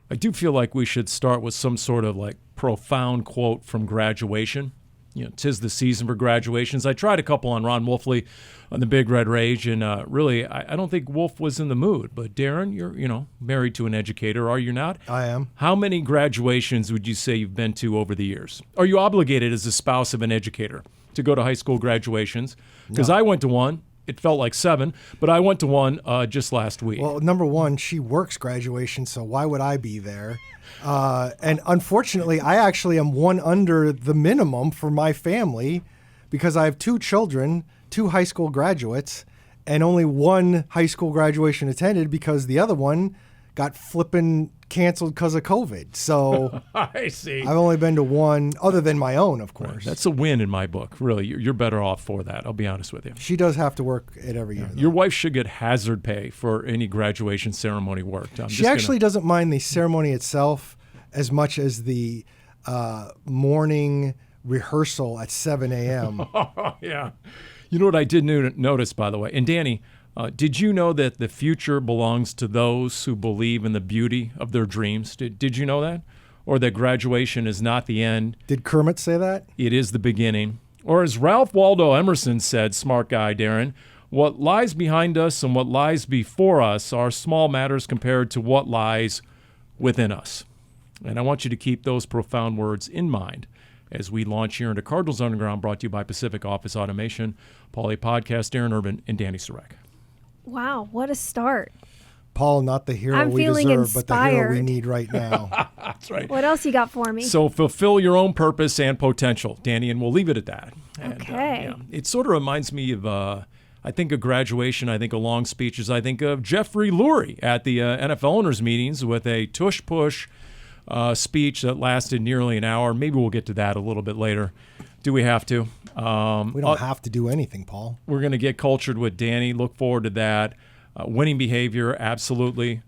I do feel like we should start with some sort of like profound quote from graduation. "'Tis the season for graduations." I tried a couple on Ron Wolfley on the Big Red Rage, and really, I don't think Wolf was in the mood. But Darren, you're married to an educator, are you not? I am. How many graduations would you say you've been to over the years? Are you obligated as a spouse of an educator to go to high school graduations? Because I went to one. It felt like 7, but I went to one just last week. Well, number one, she works graduation, so why would I be there? And unfortunately, I actually am one under the minimum for my family because I have 2 children, 2 high school graduates, and only 1 high school graduation attended because the other one got flippin' canceled because of COVID. So I see. I've only been to 1, other than my own, of course. Right. That's a win in my book. Really, you're better off for that. I'll be honest with you. She does have to work it every year, though. Your wife should get hazard pay for any graduation ceremony work. She actually doesn't mind the ceremony itself as much as the morning rehearsal at 7 a.m. Yeah. You know what I did notice, by the way? And Dani, did you know that the future belongs to those who believe in the beauty of their dreams? Did you know that? Or that graduation is not the end. Did Kermit say that? It is the beginning. Or as Ralph Waldo Emerson said, smart guy, Darren, what lies behind us and what lies before us are small matters compared to what lies within us. And I want you to keep those profound words in mind as we launch here into Cardinals Underground, brought to you by Pacific Office Automation, Paulie Podcast, Darren Urban, and Dani Sureck. Wow, what a start. Paul, not the hero I'm we feeling deserve, but the hero we inspired. need right now. That's right. What else you got for me? So fulfill your own purpose and potential, Dani, and we'll leave it at that. And, Okay. It sort of reminds me of, I think of graduation, I think of long speeches, I think of Jeffrey Lurie at the NFL owners meetings with a tush-push speech that lasted nearly an hour. Maybe we'll get to that a little bit later. Do we have to? We don't have to do anything, Paul. We're going to get cultured with Dani. Look forward to that. Winning behavior, absolutely.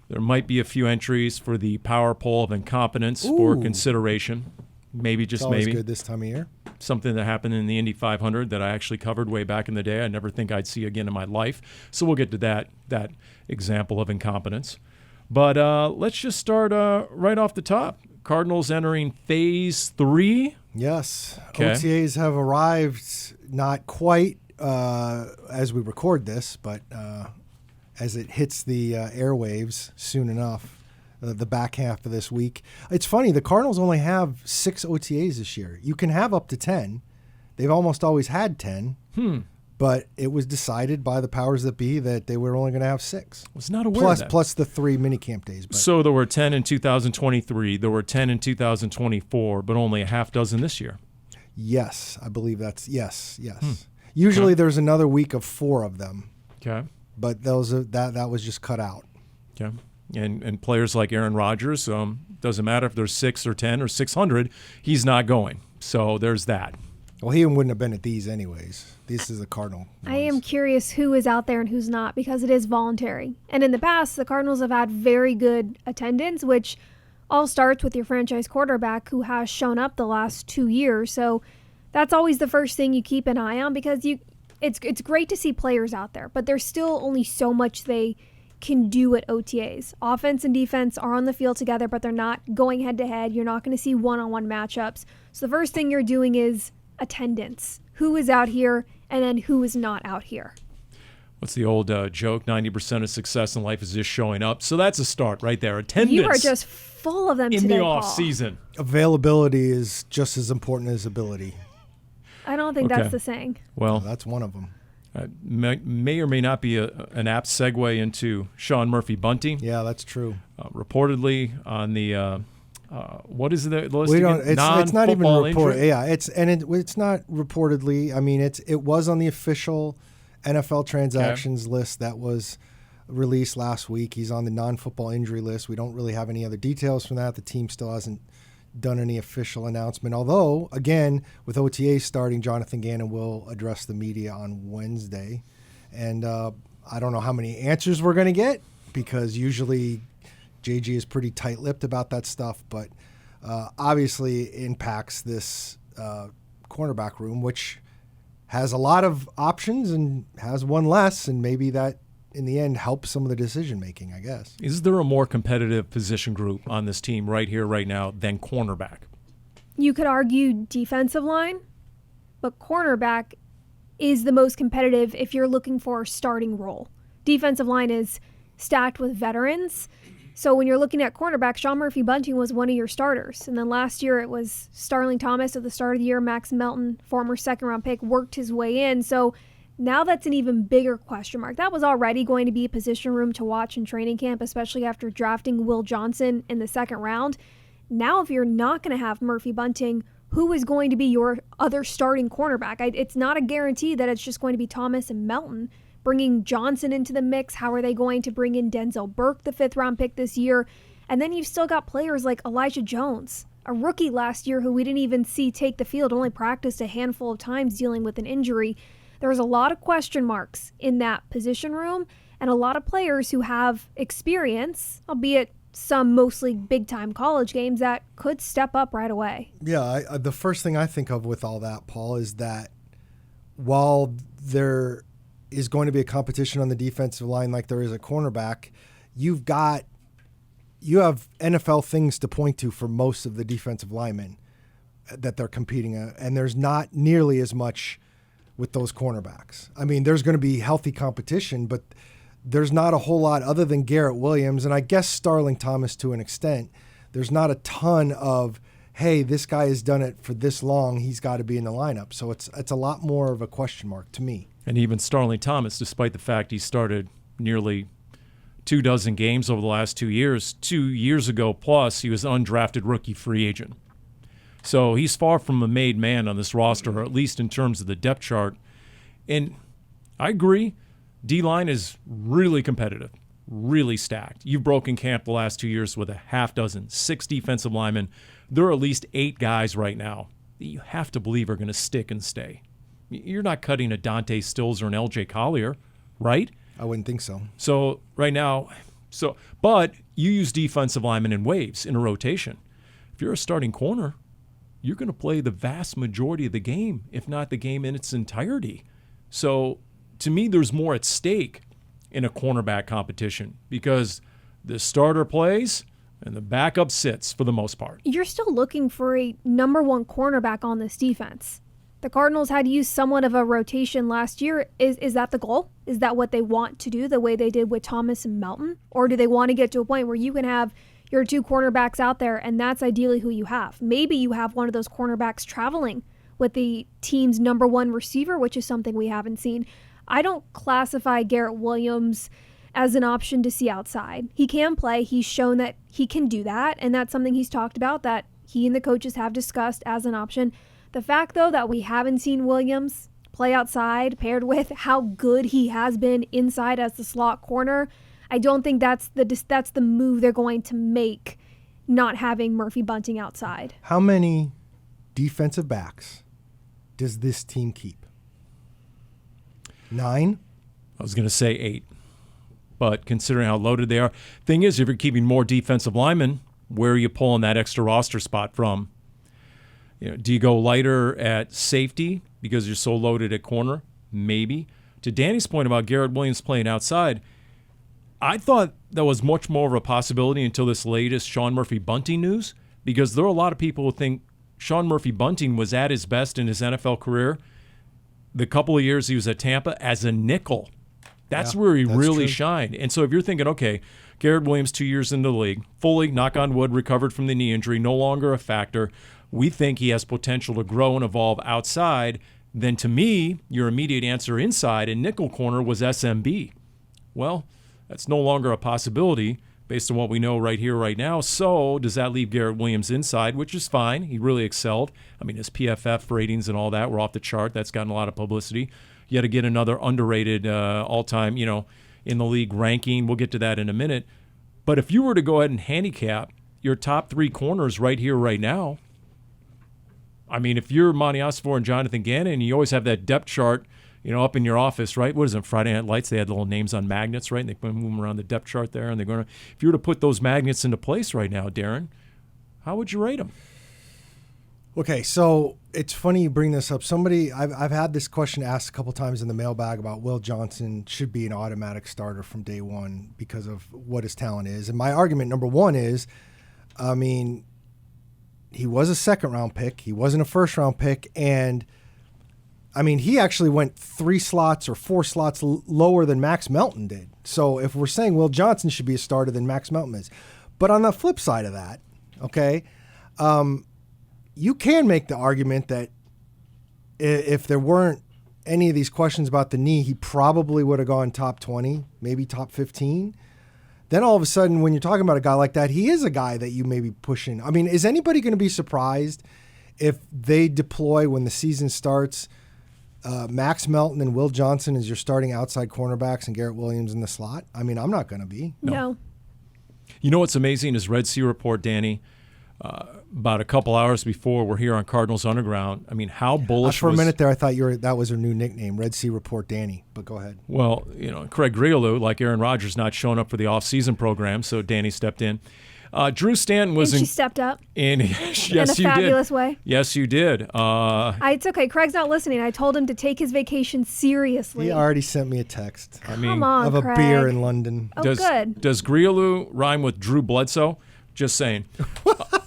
There might be a few entries for the power poll of incompetence for consideration. Maybe, just It's always maybe. good this time of year. Something that happened in the Indy 500 that I actually covered way back in the day. I never think I'd see again in my life. So we'll get to that example of incompetence. But let's just start right off the top. Cardinals entering phase 3. Yes. Okay. OTAs have arrived, not quite as we record this, but as it hits the airwaves soon enough, the back half of this week. It's funny, the Cardinals only have 6 OTAs this year. You can have up to 10. They've almost always had 10. But it was decided by the powers that be that they were only going to have 6. Was not aware of that. Plus the 3 minicamp days. But So there were 10 in 2023, there were 10 in 2024, but only a half dozen this year. yes, I believe that's yes. Usually there's another week of 4 of them, Okay. but that was just cut out. Okay. And players like Aaron Rodgers, doesn't matter if there's 6 or 10 or 600, he's not going. So there's that. Well, he wouldn't have been at these anyways. This is the Cardinal I am ones. curious who is out there and who's not because it is voluntary. And in the past, the Cardinals have had very good attendance, which all starts with your franchise quarterback who has shown up the last 2 years. So that's always the first thing you keep an eye on because it's great to see players out there, but there's still only so much they can do at OTAs. Offense and defense are on the field together, but they're not going head-to-head. You're not going to see one-on-one matchups. So the first thing you're doing is attendance. Who is out here and then who is not out here? What's the old joke? 90% of success in life is just showing up. So that's a start right there. Attendance You are just full of them in today, the Paul. off season. Availability is just as important as ability. I don't think Okay. that's the saying. Well, That's one of them. may or may not be an apt segue into Shawn Murphy-Bunting. Yeah, that's true. Reportedly on the what is the list We again? don't. It's not even Non-football reported. injury? Yeah, it's not reportedly. I mean, it was on the official NFL transactions list that was released last week. He's on the non-football injury list. We don't really have any other details from that. The team still hasn't done any official announcement. Although, again, with OTA starting, Jonathan Gannon will address the media on Wednesday, and I don't know how many answers we're going to get because usually JG is pretty tight-lipped about that stuff, but obviously it impacts this cornerback room, which has a lot of options and has one less, and maybe that in the end help some of the decision making, I guess. Is there a more competitive position group on this team right here, right now than cornerback? You could argue defensive line, but cornerback is the most competitive if you're looking for a starting role. Defensive line is stacked with veterans. So when you're looking at cornerback, Shawn Murphy-Bunting was one of your starters. And then last year it was Starling Thomas at the start of the year. Max Melton, former second-round pick, worked his way in. So now that's an even bigger question mark. That was already going to be a position room to watch in training camp, especially after drafting Will Johnson in the second round. Now if you're not going to have Murphy-Bunting, who is going to be your other starting cornerback? It's not a guarantee that it's just going to be Thomas and Melton. Bringing Johnson into the mix, how are they going to bring in Denzel Burke, the 5th-round pick this year? And then you've still got players like Elijah Jones, a rookie last year who we didn't even see take the field, only practiced a handful of times dealing with an injury. There's a lot of question marks in that position room and a lot of players who have experience, albeit some mostly big-time college games, that could step up right away. Yeah, the first thing I think of with all that, Paul, is that while there is going to be a competition on the defensive line like there is a cornerback, you have NFL things to point to for most of the defensive linemen that they're competing at, and there's not nearly as much with those cornerbacks. I mean, there's going to be healthy competition, but there's not a whole lot other than Garrett Williams, and I guess Starling Thomas to an extent. There's not a ton of, hey, this guy has done it for this long, he's got to be in the lineup. So it's a lot more of a question mark to me. And even Starling Thomas, despite the fact he started nearly 24 games over the last 2 years, 2 years ago plus, he was an undrafted rookie free agent. So he's far from a made man on this roster, or at least in terms of the depth chart. And I agree, D-line is really competitive, really stacked. You've broken camp the last 2 years with a half dozen, 6 defensive linemen. There are at least 8 guys right now that you have to believe are going to stick and stay. You're not cutting a Dante Stills or an LJ Collier, right? I wouldn't think so. So right now, but you use defensive linemen in waves, in a rotation. If you're a starting corner, you're going to play the vast majority of the game, if not the game in its entirety. So to me, there's more at stake in a cornerback competition because the starter plays and the backup sits for the most part. You're still looking for a number one cornerback on this defense. The Cardinals had used somewhat of a rotation last year. Is that the goal? Is that what they want to do, the way they did with Thomas and Melton? Or do they want to get to a point where you can have your 2 cornerbacks out there and that's ideally who you have? Maybe you have one of those cornerbacks traveling with the team's number 1 receiver, which is something we haven't seen. I don't classify Garrett Williams as an option to see outside. He can play. He's shown that he can do that, and that's something he's talked about that he and the coaches have discussed as an option. The fact, though, that we haven't seen Williams play outside paired with how good he has been inside as the slot corner, I don't think that's the move they're going to make, not having Murphy-Bunting outside. How many defensive backs does this team keep? 9? I was going to say 8. But considering how loaded they are, thing is, if you're keeping more defensive linemen, where are you pulling that extra roster spot from? Do you go lighter at safety because you're so loaded at corner? Maybe. To Dani's point about Garrett Williams playing outside, I thought that was much more of a possibility until this latest Shawn Murphy-Bunting news, because there are a lot of people who think Shawn Murphy-Bunting was at his best in his NFL career the couple of years he was at Tampa as a nickel. That's where he really shined. And so if you're thinking, okay, Garrett Williams 2 years into the league, fully, knock on wood, recovered from the knee injury, no longer a factor, we think he has potential to grow and evolve outside, then to me, your immediate answer inside and nickel corner was SMB. Well, that's no longer a possibility based on what we know right here, right now. So does that leave Garrett Williams inside, which is fine. He really excelled. I mean, his PFF ratings and all that were off the chart. That's gotten a lot of publicity. You had to get another underrated all-time, in the league ranking. We'll get to that in a minute. But if you were to go ahead and handicap your top 3 corners right here, right now, I mean, if you're Monty Osborne and Jonathan Gannon, you always have that depth chart, up in your office, right? What is it, Friday Night Lights? They had little names on magnets, right? And they move them around the depth chart there, and they're going to. If you were to put those magnets into place right now, Darren, how would you rate them? Okay, so it's funny you bring this up. I've had this question asked a couple times in the mailbag about Will Johnson should be an automatic starter from day one because of what his talent is. And my argument, number one, is, I mean, he was a second-round pick. He wasn't a first-round pick. And, I mean, he actually went 3 slots or 4 slots lower than Max Melton did. So if we're saying Will Johnson should be a starter, then Max Melton is. But on the flip side of that, okay, you can make the argument that if there weren't any of these questions about the knee, he probably would have gone top 20, maybe top 15. Then all of a sudden, when you're talking about a guy like that, he is a guy that you may be pushing. I mean, is anybody going to be surprised if they deploy when the season starts Max Melton and Will Johnson as your starting outside cornerbacks and Garrett Williams in the slot? I mean, I'm not going to be. No. You know what's amazing is Red Sea Report, Dani, about a couple hours before we're here on Cardinals Underground. I mean, how bullish for a minute there, I thought that was her new nickname, Red Sea Report Dani, but go ahead. Well, Craig Grialou, like Aaron Rodgers, not showing up for the off-season program, so Dani stepped in. Drew Stanton was she stepped up yes, in a you fabulous did. way. Yes, you did. It's okay. Craig's not listening. I told him to take his vacation seriously. He already sent me a text. Come on, of a Craig. beer in London. Oh, good. Does Grialou rhyme with Drew Bledsoe? Just saying.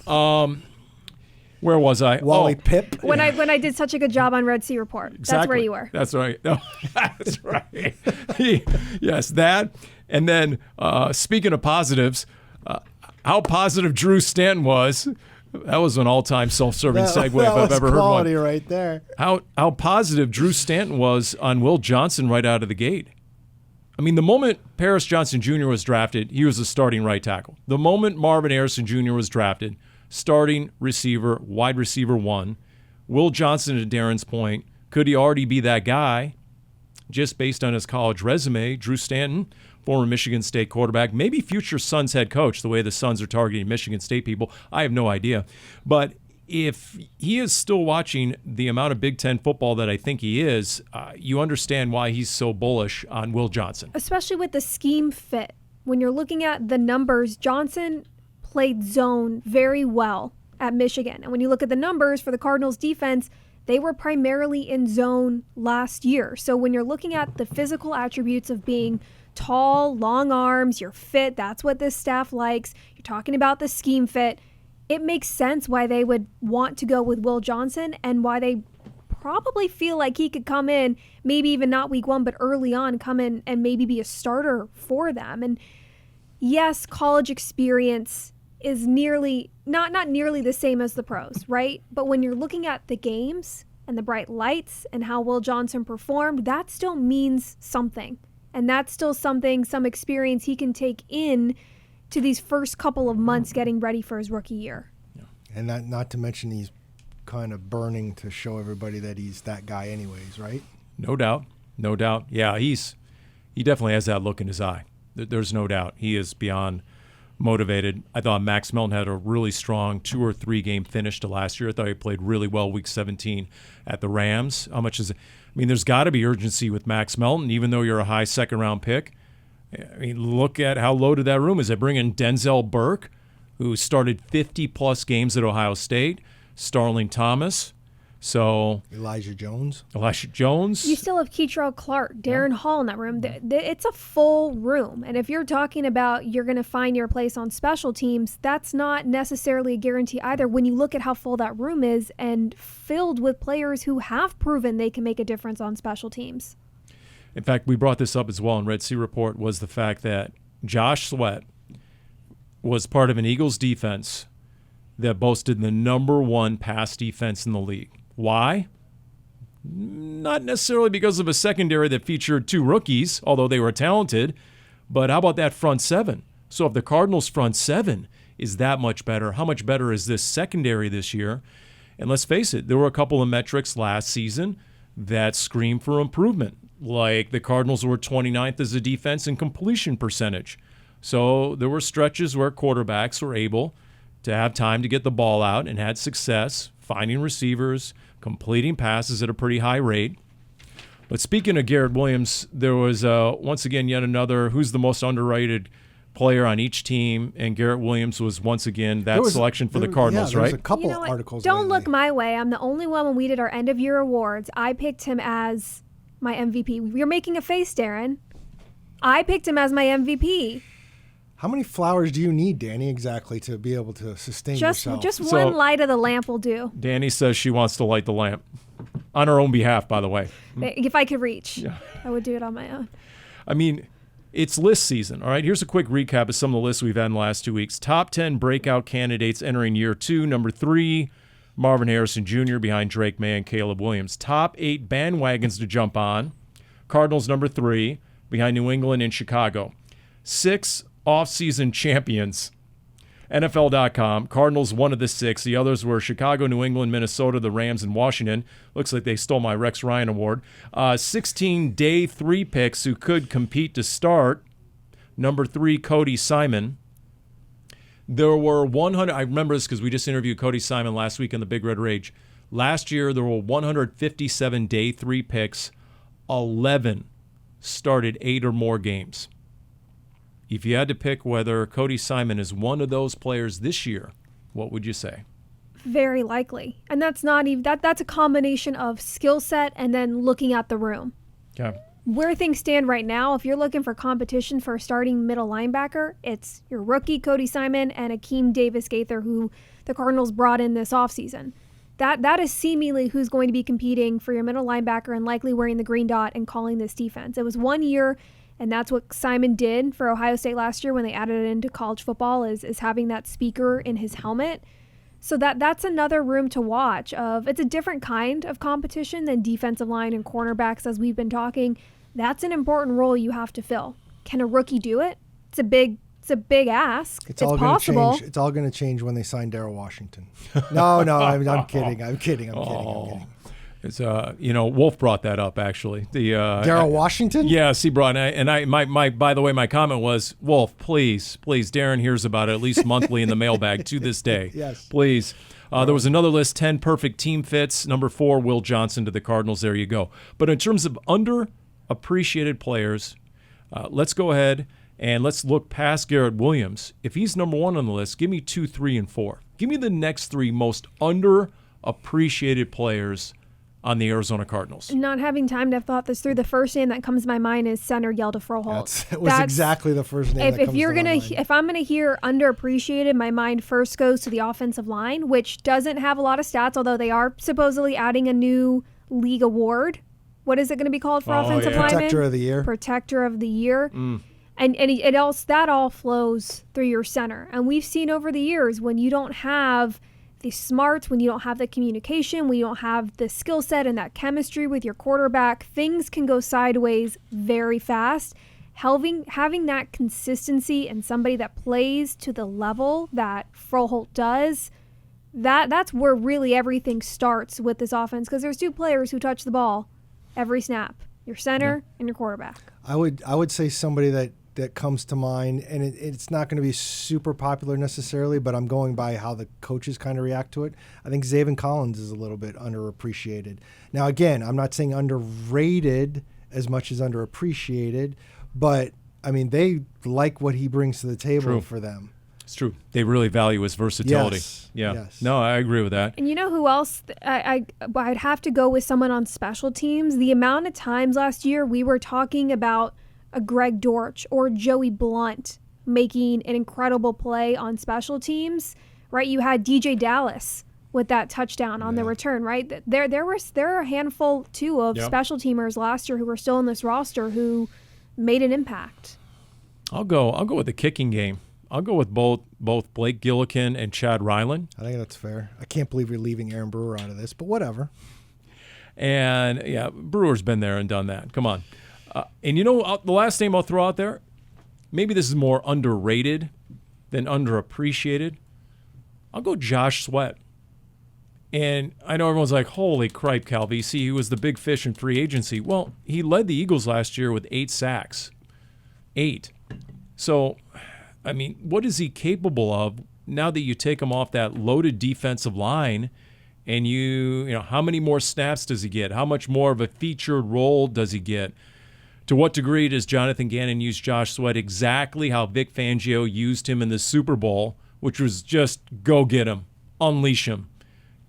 Where was I? Wally Pip. When I did such a good job on Red Sea Report. Exactly. That's where you were. That's right. No, that's right. Yes, that. And then speaking of positives, how positive Drew Stanton was. That was an all-time self-serving segue if I've ever heard one. Quality right there. How positive Drew Stanton was on Will Johnson right out of the gate. I mean, the moment Paris Johnson Jr. was drafted, he was a starting right tackle. The moment Marvin Harrison Jr. was drafted, starting receiver, wide receiver 1. Will Johnson, to Darren's point, could he already be that guy just based on his college resume? Drew Stanton, former Michigan State quarterback, maybe future Suns head coach, the way the Suns are targeting Michigan State people. I have no idea. But if he is still watching the amount of Big Ten football that I think he is, you understand why he's so bullish on Will Johnson. Especially with the scheme fit. When you're looking at the numbers, Johnson played zone very well at Michigan. And when you look at the numbers for the Cardinals defense, they were primarily in zone last year. So when you're looking at the physical attributes of being tall, long arms, you're fit, that's what this staff likes. You're talking about the scheme fit. It makes sense why they would want to go with Will Johnson and why they probably feel like he could come in, maybe even not week 1, but early on, come in and maybe be a starter for them. And yes, college experience is not nearly the same as the pros, right? But when you're looking at the games and the bright lights and how Will Johnson performed, that still means something. And that's still something, some experience he can take in to these first couple of months getting ready for his rookie year. Yeah. And not to mention he's kind of burning to show everybody that he's that guy anyways, right? No doubt. Yeah, he definitely has that look in his eye. There's no doubt. He is beyond motivated. I thought Max Melton had a really strong 2 or 3 game finish to last year. I thought he played really well week 17 at the Rams. There's got to be urgency with Max Melton, even though you're a high second-round pick. I mean, look at how loaded that room is. They bring in Denzel Burke, who started 50-plus games at Ohio State, Starling Thomas. So Elijah Jones. You still have Keitrell Clark, Darren Hall in that room. It's a full room. And if you're talking about you're going to find your place on special teams, that's not necessarily a guarantee either when you look at how full that room is and filled with players who have proven they can make a difference on special teams. In fact, we brought this up as well in Red Sea Report, was the fact that Josh Sweat was part of an Eagles defense that boasted the number 1 pass defense in the league. Why? Not necessarily because of a secondary that featured 2 rookies, although they were talented, but how about that front 7? So if the Cardinals' front 7 is that much better, how much better is this secondary this year? And let's face it, there were a couple of metrics last season that scream for improvement, like the Cardinals were 29th as a defense in completion percentage. So there were stretches where quarterbacks were able to have time to get the ball out and had success finding receivers, completing passes at a pretty high rate. But speaking of Garrett Williams, there was once again yet another who's the most underrated player on each team, and Garrett Williams was once again that selection for the Cardinals, there right? was a couple articles. Don't look my way. I'm the only one when we did our end-of-year awards. I picked him as my MVP. You're making a face, Darren. I picked him as my MVP. How many flowers do you need, Dani, exactly to be able to sustain yourself? Just one light of the lamp will do. Dani says she wants to light the lamp. On her own behalf, by the way. If I could reach, I would do it on my own. I mean, it's list season, all right? Here's a quick recap of some of the lists we've had in the last 2 weeks. Top 10 breakout candidates entering year 2. Number 3, Marvin Harrison Jr. behind Drake May and Caleb Williams. Top 8 bandwagons to jump on. Cardinals number 3 behind New England and Chicago. 6 off-season champions. NFL.com. Cardinals one of the 6. The others were Chicago, New England, Minnesota, the Rams, and Washington. Looks like they stole my Rex Ryan award. 16 day 3 picks who could compete to start. Number 3, Cody Simon. There were 100. I remember this because we just interviewed Cody Simon last week in the Big Red Rage. Last year, there were 157 day 3 picks. 11 started 8 or more games. If you had to pick whether Cody Simon is one of those players this year, what would you say? Very likely. And that's not even that's a combination of skill set and then looking at the room. Okay. Where things stand right now, if you're looking for competition for a starting middle linebacker, it's your rookie Cody Simon and Akeem Davis-Gaither, who the Cardinals brought in this offseason. That is seemingly who's going to be competing for your middle linebacker and likely wearing the green dot and calling this defense. It was 1 year. And that's what Simon did for Ohio State last year when they added it into college football is having that speaker in his helmet. So that's another room to watch. It's a different kind of competition than defensive line and cornerbacks, as we've been talking. That's an important role you have to fill. Can a rookie do it? It's a big ask. It's possible. Change. It's all going to change when they sign Darryl Washington. No, I'm kidding. I'm kidding. It's Wolf brought that up actually. The Darryl Washington? Yes, he brought it. And my by the way, my comment was, Wolf, please, Darren hears about it at least monthly in the mailbag to this day. Yes. Please. There was another list, 10 perfect team fits. Number 4, Will Johnson to the Cardinals. There you go. But in terms of underappreciated players, let's go ahead and let's look past Garrett Williams. If he's number 1 on the list, give me 2, 3, and 4. Give me the next 3 most underappreciated players on the Arizona Cardinals. Not having time to have thought this through, the first name that comes to my mind is center Yelda Froholt. That was exactly the first name that comes to my mind. If I'm gonna hear underappreciated, my mind first goes to the offensive line, which doesn't have a lot of stats, although they are supposedly adding a new league award. What is it going to be called for offensive linemen? Protector of the Year. Protector of the Year. And that all flows through your center. And we've seen over the years when you don't have the smarts, when you don't have the communication, when you don't have the skill set and that chemistry with your quarterback, things can go sideways very fast. Having that consistency and somebody that plays to the level that Froholt does, that's where really everything starts with this offense, because there's 2 players who touch the ball every snap, your center and your quarterback. I would say somebody that comes to mind, and it's not going to be super popular necessarily, but I'm going by how the coaches kind of react to it. I think Zaven Collins is a little bit underappreciated. Now, again, I'm not saying underrated as much as underappreciated, but, I mean, they like what he brings to the table for them. It's true. They really value his versatility. Yes. Yeah. Yes. No, I agree with that. And you know who else? I'd have to go with someone on special teams. The amount of times last year we were talking about a Greg Dortch or Joey Blunt making an incredible play on special teams, right? You had DJ Dallas with that touchdown on the return, right? There are a handful too of special teamers last year who were still in this roster who made an impact. I'll go with the kicking game. I'll go with both Blake Gillikin and Chad Ryland. I think that's fair. I can't believe you're leaving Aaron Brewer out of this, but whatever. And yeah, Brewer's been there and done that. Come on. And you know, the last name I'll throw out there, maybe this is more underrated than underappreciated. I'll go Josh Sweat. And I know everyone's like, holy cripe, Calvisi, he was the big fish in free agency. Well, he led the Eagles last year with 8 sacks. 8. So, I mean, what is he capable of now that you take him off that loaded defensive line and you know, how many more snaps does he get? How much more of a featured role does he get? To what degree does Jonathan Gannon use Josh Sweat exactly how Vic Fangio used him in the Super Bowl, which was just go get him, unleash him,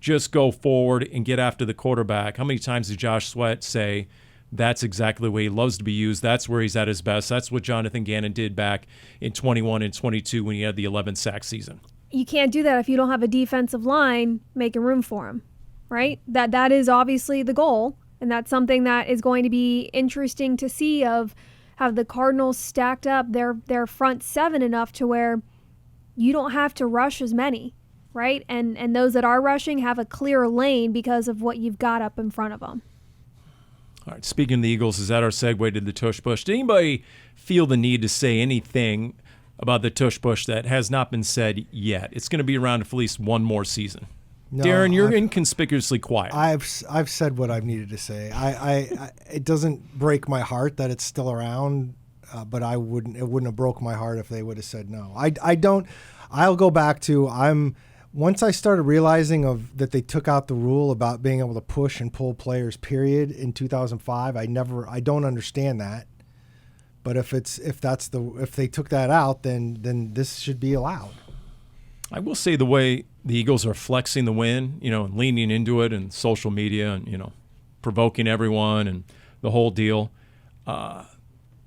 just go forward and get after the quarterback? How many times did Josh Sweat say that's exactly the way he loves to be used? That's where he's at his best. That's what Jonathan Gannon did back in 21 and 22 when he had the 11-sack season. You can't do that if you don't have a defensive line making room for him, right? That is obviously the goal. And that's something that is going to be interesting to see, of have the Cardinals stacked up their front seven enough to where you don't have to rush as many, right? And those that are rushing have a clear lane because of what you've got up in front of them. All right, speaking of the Eagles, is that our segue to the tush push? Did anybody feel the need to say anything about the tush push that has not been said yet? It's going to be around for at least one more season. No, Darren, you're inconspicuously quiet. I've said what I've needed to say. I it doesn't break my heart that it's still around, but it wouldn't have broke my heart if they would have said no. I don't. I'll go back to once I started realizing that they took out the rule about being able to push and pull players, period, in 2005. I don't understand that. But if they took that out, then this should be allowed. I will say the way the Eagles are flexing the win, and leaning into it and social media and, provoking everyone and the whole deal,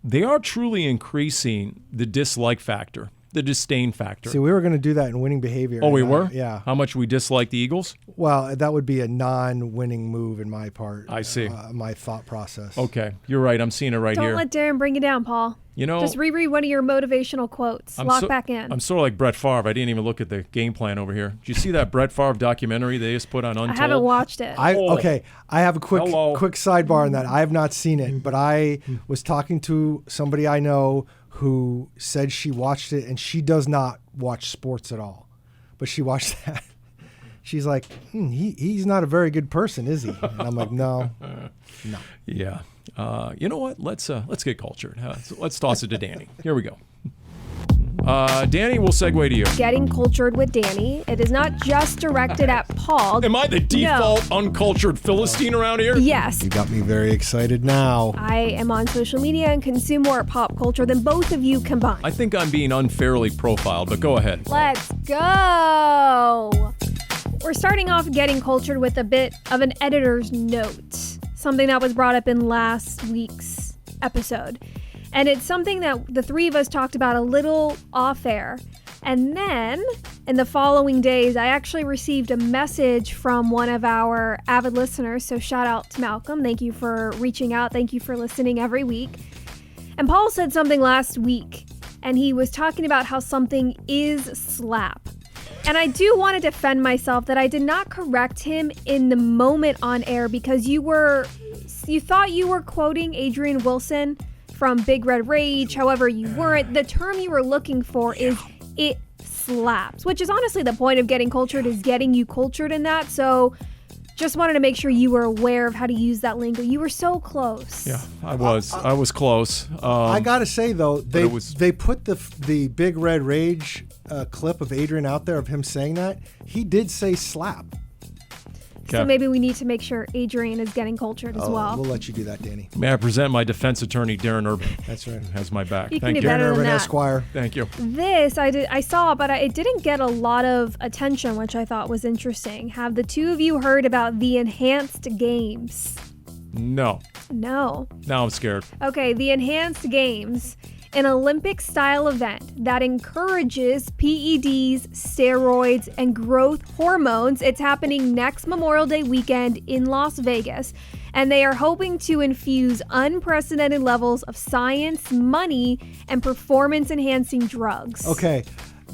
they are truly increasing the dislike factor, the disdain factor. See, we were going to do that in winning behavior. Oh, we were? Yeah. How much we dislike the Eagles? Well, that would be a non-winning move in my part. I see. My thought process. Okay. You're right. I'm seeing it right here. Don't let Darren bring you down, Paul. Just reread one of your motivational quotes. Lock back in. I'm sort of like Brett Favre. I didn't even look at the game plan over here. Did you see that Brett Favre documentary they just put on Untold? I haven't watched it. Okay. I have a quick sidebar on that. I have not seen it, but I was talking to somebody I know who said she watched it, and she does not watch sports at all. But she watched that. She's like, he's not a very good person, is he? And I'm like, no. Yeah. You know what? Let's get cultured. Let's toss it to Dani. Here we go. Dani, we'll segue to you. Getting cultured with Dani. It is not just directed at Paul. Am I the default uncultured Philistine around here? Yes. You got me very excited now. I am on social media and consume more pop culture than both of you combined. I think I'm being unfairly profiled, but go ahead. Let's go. We're starting off Getting Cultured with a bit of an editor's note, something that was brought up in last week's episode. And it's something that the three of us talked about a little off air. And then in the following days, I actually received a message from one of our avid listeners. So shout out to Malcolm. Thank you for reaching out. Thank you for listening every week. And Paul said something last week, and he was talking about how something is slap. And I do want to defend myself that I did not correct him in the moment on air, because you thought you were quoting Adrian Wilson from Big Red Rage. However, you weren't. The term you were looking for is it slaps, which is honestly the point of Getting Cultured, is getting you cultured in that. So just wanted to make sure you were aware of how to use that lingo. You were so close. Yeah, I was close. I got to say, though, they put the Big Red Rage clip of Adrian out there of him saying that. He did say slap. So maybe we need to make sure Adrian is getting cultured as well. We'll let you do that, Dani. May I present my defense attorney, Darren Urban? That's right. Has my back. You Thank can do you. better Darren than Urban, that. Esquire. Thank you. This I saw, but it didn't get a lot of attention, which I thought was interesting. Have the two of you heard about the enhanced games? No. No. Now I'm scared. Okay, the enhanced games, an Olympic-style event that encourages PEDs, steroids, and growth hormones. It's happening next Memorial Day weekend in Las Vegas, and they are hoping to infuse unprecedented levels of science, money, and performance-enhancing drugs. Okay.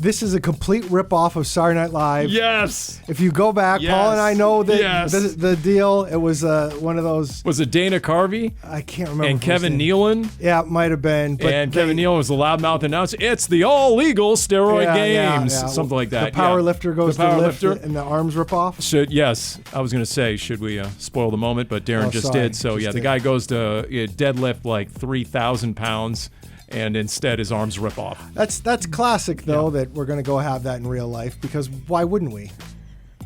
This is a complete ripoff of Saturday Night Live. Yes. If you go back, Yes. Paul and I know that Yes. the deal. It was one of those. Was it Dana Carvey? I can't remember. And Kevin Nealon? Yeah, it might have been. But And Kevin Nealon was the loudmouth announcer. It's the all-legal steroid games. Yeah. Something like that. The power lifter goes The power to lift lifter. and the arms rip off. Yes, I was going to say, should we spoil the moment? But Darren just sorry. did. So, Just the did. guy goes to deadlift like 3,000 pounds, and instead his arms rip off. That's classic, though, that we're going to go have that in real life, because why wouldn't we?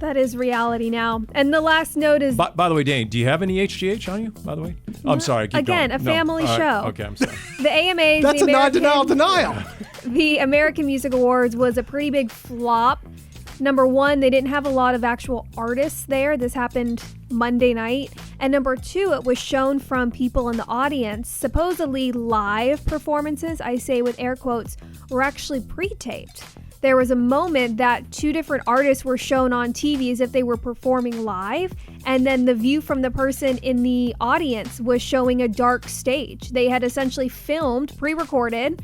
That is reality now. And the last note is... By the way, Dane, do you have any HGH on you, by the way? I'm sorry. Keep Again, going. a family All right. show. Okay, I'm sorry. The AMAs, That's the a non-denial denial. The American Music Awards was a pretty big flop. Number one, they didn't have a lot of actual artists there. This happened Monday night. And number two, it was shown from people in the audience. Supposedly live performances, I say with air quotes, were actually pre-taped. There was a moment that two different artists were shown on TV as if they were performing live, and then the view from the person in the audience was showing a dark stage. They had essentially filmed, pre-recorded,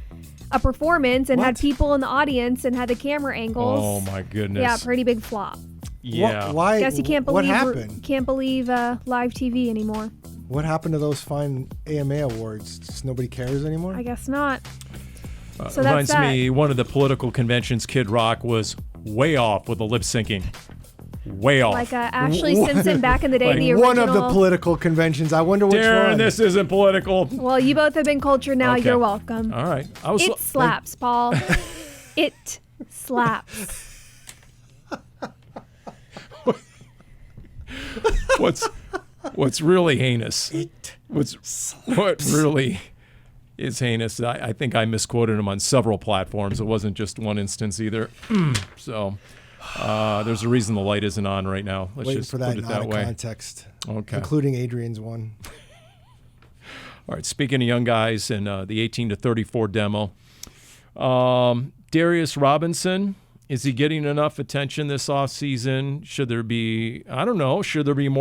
a performance and had people in the audience and had the camera angles. Oh my goodness. Yeah, pretty big flop. Yeah. Why? Guess you can't believe what happened? Live TV anymore. What happened to those fine AMA awards? Just nobody cares anymore? I guess not. So Reminds that's that. me, one of the political conventions, Kid Rock was way off with the lip syncing. Way off. Like Ashley Simpson back in the day, Like the original. One of the political conventions. I wonder which Darren, one. this isn't political. Well, you both have been cultured now. Okay. You're welcome. All right. It slaps, Paul. It slaps. What's really heinous? What really is heinous? I think I misquoted him on several platforms. It wasn't just one instance either. So there's a reason the light isn't on right now. Let's Waiting just for that put it out that of way. context. Okay. Including Adrian's one. All right. Speaking of young guys and the 18 to 34 demo, Darius Robinson. Is he getting enough attention this offseason? Should there be more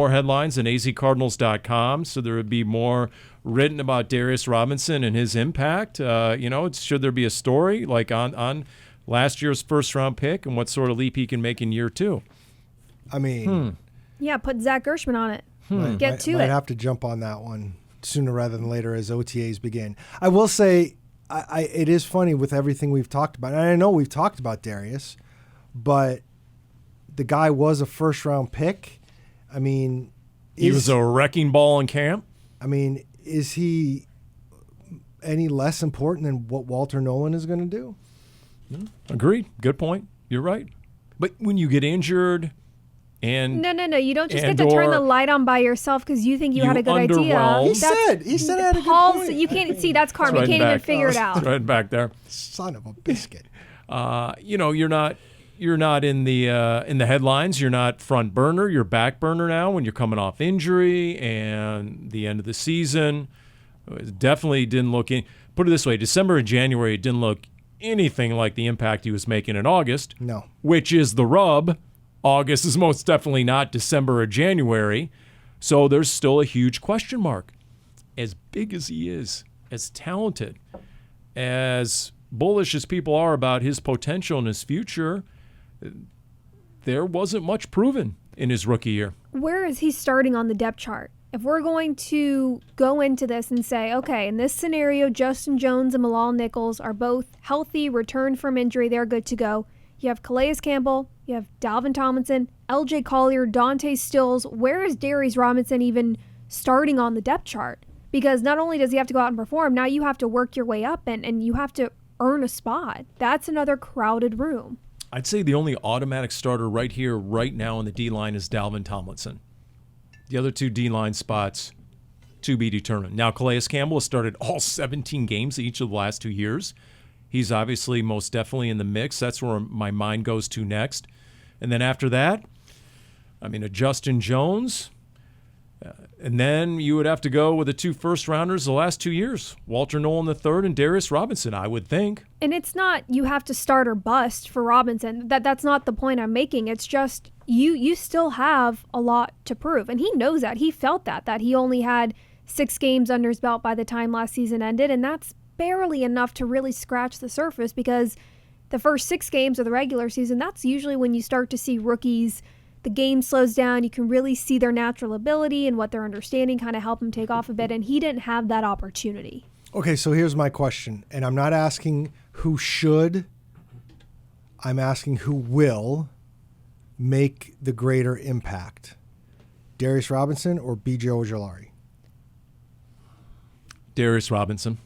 headlines on azcardinals.com? So there would be more written about Darius Robinson and his impact? Should there be a story like on last year's first-round pick and what sort of leap he can make in year two? I mean... Yeah, put Zach Gershman on it. Get to might it. have to jump on that one sooner rather than later as OTAs begin. I will say... it is funny with everything we've talked about. And I know we've talked about Darius, but the guy was a first-round pick. I mean... He was a wrecking ball in camp? I mean, is he any less important than what Walter Nolan is going to do? Agreed. Good point. You're right. But when you get injured... And No. You don't just get to turn the light on by yourself because you think you had a good idea. underwhelmed. He said I had a good Paul's, point. you can't see that's karma. You right can't back. even figure it out. It's right back there. Son of a biscuit. You're not in the headlines. You're not front burner. You're back burner now when you're coming off injury and the end of the season. It definitely didn't look in. Put it this way: December and January it didn't look anything like the impact he was making in August. No. Which is the rub. August is most definitely not December or January. So there's still a huge question mark. As big as he is, as talented, as bullish as people are about his potential and his future, there wasn't much proven in his rookie year. Where is he starting on the depth chart? If we're going to go into this and say, okay, in this scenario, Justin Jones and Malal Nichols are both healthy, returned from injury, they're good to go. You have Calais Campbell, you have Dalvin Tomlinson, LJ Collier, Dante Stills. Where is Darius Robinson even starting on the depth chart? Because not only does he have to go out and perform, now you have to work your way up and you have to earn a spot. That's another crowded room. I'd say the only automatic starter right here, right now in the D-line is Dalvin Tomlinson. The other two D-line spots to be determined. Now, Calais Campbell has started all 17 games each of the last 2 years. He's obviously most definitely in the mix. That's where my mind goes to next. And then after that, I mean, a Justin Jones. And then you would have to go with the two first-rounders the last 2 years, Walter Nolan III and Darius Robinson, I would think. And it's not you have to start or bust for Robinson. That's not the point I'm making. It's just you still have a lot to prove. And he knows that. He felt that he only had 6 games under his belt by the time last season ended, and that's barely enough to really scratch the surface because the first 6 games of the regular season, that's usually when you start to see rookies, the game slows down, you can really see their natural ability and what they're understanding kind of help them take off a bit, and he didn't have that opportunity. Okay, so here's my question, and I'm not asking who should, I'm asking who will make the greater impact. Darius Robinson or BJ Ojulari? Darius Robinson.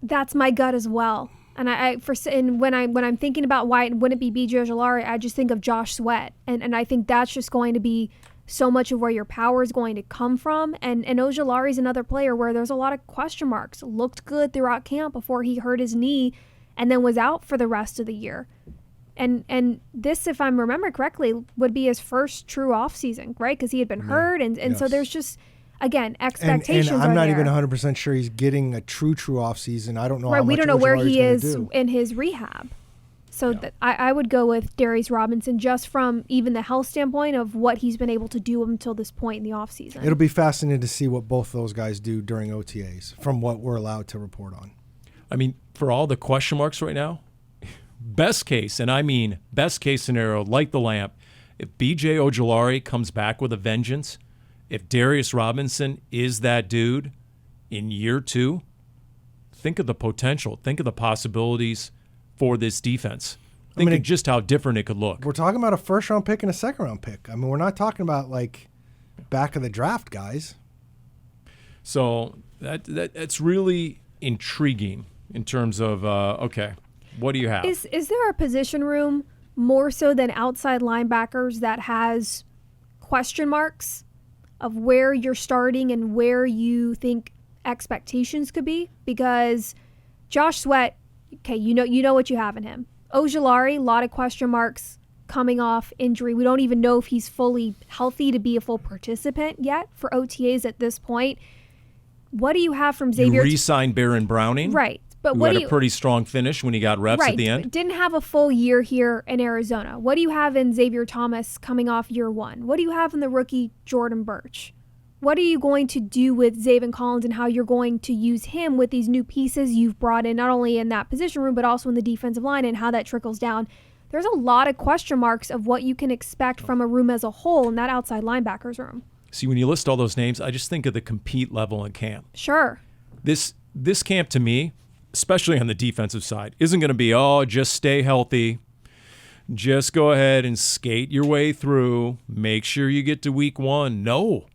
That's my gut as well. And when I'm thinking about why it wouldn't be BJ Ojulari, I just think of Josh Sweat, and I think that's just going to be so much of where your power is going to come from. And Ojelari is another player where there's a lot of question marks. Looked good throughout camp before he hurt his knee, and then was out for the rest of the year. And this, if I'm remembering correctly, would be his first true offseason, right? Because he had been hurt, and yes. So there's just, again, expectations. And I'm not there. even 100% sure he's getting a true offseason. I don't know. Right, how much we don't know where Ojelari's he gonna is do. in his rehab. So I would go with Darius Robinson just from even the health standpoint of what he's been able to do until this point in the offseason. It'll be fascinating to see what both those guys do during OTAs from what we're allowed to report on. I mean, for all the question marks right now, best case, and I mean best case scenario, light the lamp, if BJ Ojulari comes back with a vengeance, if Darius Robinson is that dude in year 2, think of the potential, think of the possibilities for this defense. Think of just how different it could look. We're talking about a first-round pick and a second-round pick. I mean, we're not talking about, like, back of the draft guys. So that's really intriguing in terms of, okay, what do you have? Is there a position room more so than outside linebackers that has question marks of where you're starting and where you think expectations could be? Because Josh Sweat, okay, you know what you have in him. Ojelari, a lot of question marks coming off injury. We don't even know if he's fully healthy to be a full participant yet for OTAs at this point. What do you have from Xavier? You re-signed Baron Browning, right? But who had a pretty strong finish when he got reps at the end. Didn't have a full year here in Arizona. What do you have in Xavier Thomas coming off year 1? What do you have in the rookie Jordan Birch? What are you going to do with Zaven Collins and how you're going to use him with these new pieces you've brought in, not only in that position room, but also in the defensive line, and how that trickles down? There's a lot of question marks of what you can expect from a room as a whole in that outside linebackers room. See, when you list all those names, I just think of the compete level in camp. Sure. This camp, to me, especially on the defensive side, isn't going to be, just stay healthy. Just go ahead and skate your way through. Make sure you get to week 1. No.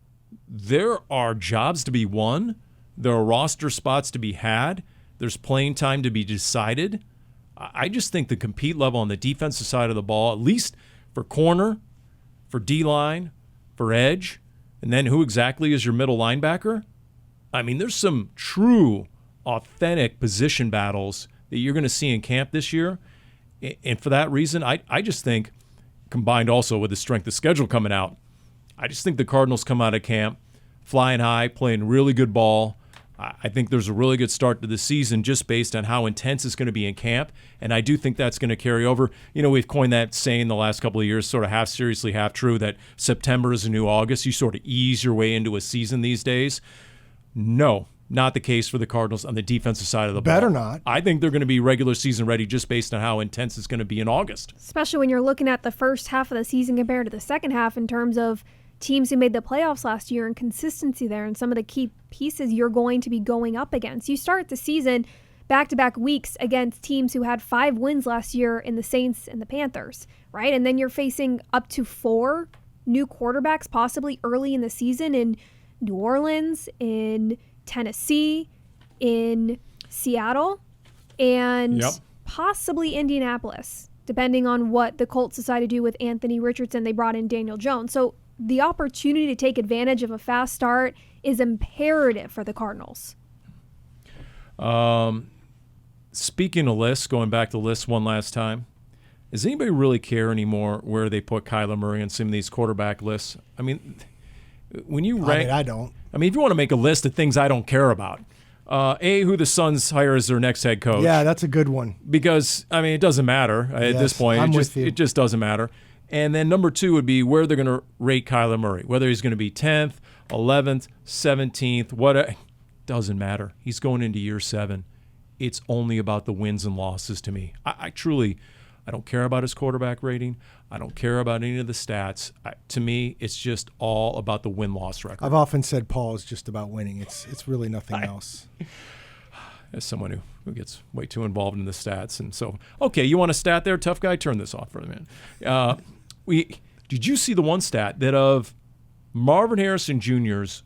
There are jobs to be won. There are roster spots to be had. There's playing time to be decided. I just think the compete level on the defensive side of the ball, at least for corner, for D-line, for edge, and then who exactly is your middle linebacker? I mean, there's some true, authentic position battles that you're going to see in camp this year. And for that reason, I just think, combined also with the strength of schedule coming out, I just think the Cardinals come out of camp flying high, playing really good ball. I think there's a really good start to the season just based on how intense it's going to be in camp, and I do think that's going to carry over. You know, we've coined that saying the last couple of years, sort of half seriously, half true, that September is a new August. You sort of ease your way into a season these days. No, not the case for the Cardinals on the defensive side of the ball. Better not. I think they're going to be regular season ready just based on how intense it's going to be in August. Especially when you're looking at the first half of the season compared to the second half in terms of teams who made the playoffs last year and consistency there and some of the key pieces you're going to be going up against. You start the season back-to-back weeks against teams who had 5 wins last year in the Saints and the Panthers, right? And then you're facing up to 4 new quarterbacks possibly early in the season in New Orleans, in Tennessee, in Seattle, and possibly Indianapolis, depending on what the Colts decide to do with Anthony Richardson. They brought in Daniel Jones. So the opportunity to take advantage of a fast start is imperative for the Cardinals. Speaking of lists, going back to lists one last time, does anybody really care anymore where they put Kyler Murray on some of these quarterback lists? I mean, when you rank... I don't. I mean, if you want to make a list of things I don't care about, who the Suns hire as their next head coach. Yeah, that's a good one. Because, I mean, it doesn't matter at this point. It just doesn't matter. And then number 2 would be where they're going to rate Kyler Murray, whether he's going to be 10th, 11th, 17th, what doesn't matter. He's going into year 7. It's only about the wins and losses to me. I truly don't care about his quarterback rating. I don't care about any of the stats. To me, it's just all about the win-loss record. I've often said Paul is just about winning. It's really nothing else. As someone who gets way too involved in the stats. And so, okay, you want a stat there? Tough guy, turn this off for a minute. Did you see the one stat that of Marvin Harrison Jr.'s